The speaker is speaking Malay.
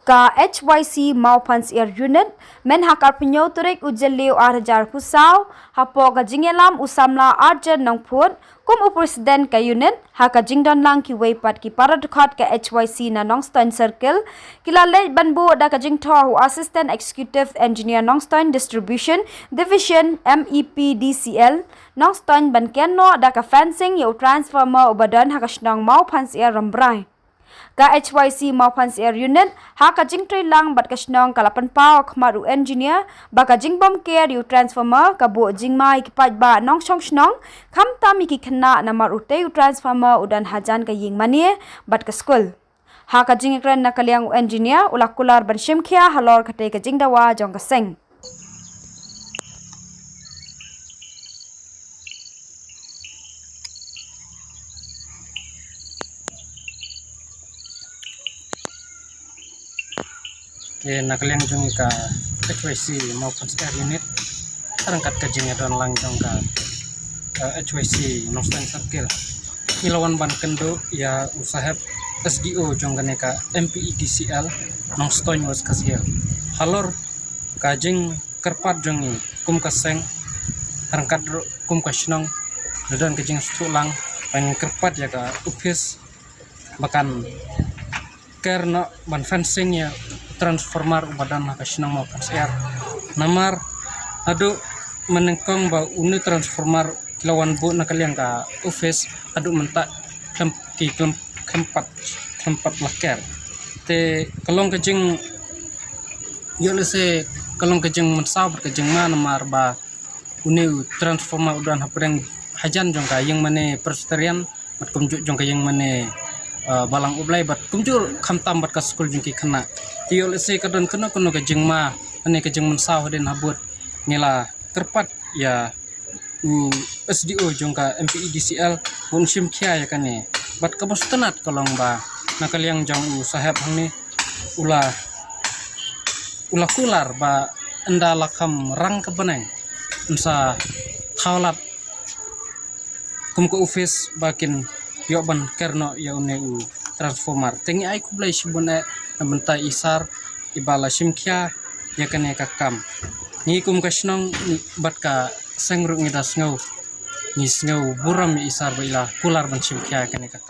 Ka HYC Maupans Air Unit men hakar penyo turek ujeleu arjar kusau hapo ka jingelam usamla arjan nongput kum presiden ka unit haka jingdon lang ki weipat ki paradukhat ka HYC na Nongstoin Circle kilale banbu da ka jingtho assistant executive engineer Nongstoin Distribution Division MEPDCL Nongstoin bankeno da ka fencing yo transformer ubadan haka shnong Maupans Air Rambrai ka HYC Maupans Air Unit haka jingtoi lang bat kasnong kalapan pao khmaru engineer baka jingbom care yu transformer kabu jingmai kipat ba nong song snong khamta mi ki khna na maru te yu transformer udan hajan ka ying manie bat ka school haka jingkran na kalyang engineer ulakular ban shimkhia halor khate ka jingdawa jong ka seng ke nakaliang jong ka HYC Maupans Air Unit terangkat ke jingedon lang jong ka HYC Nongstoin Circle ilawan ban kendo ya usahab SDO jong ka MPEDCL Nongstoin was kasih halor kajing kerpat jongi kum kaseng terangkat kum kasnong dan kajing stulang pan kerpat ya ka upis bahkan karena ban fencing ya transformer badan kasnong Maupans Air namar adu menengkong ba uni transformer kilawan bu nakaliang ka office adu mentak tempat laker te kalong kejeng yo lese kalong kejeng mensau berkejeng mana namar ba uni transformer udan hapreng hajan jong ka yang mane persterian mat kumjuk jong ka yang mane balang ublai bat kumjur khamtam bat ka skul jengki kena tiyo lese kadon kena kono kejeng ma ane kejeng mensau den habut ngela kerpat ya SDO jong ka MPEDCL pun simkhia ya kane bat kabos tenat kolong ba nakaliang jong sahab hang ni ula kular ba enda lakam rang kebeneng ensa hawlat kum ko office bakin yo ban kerno ya une transformer tengi ai kublai sibone nabenta isar ibala simkhia ya kane kakam ni kum kasnong bat ka sengruk ngidas ngau ni snau buram isar baila kular ban simkhia kane kakam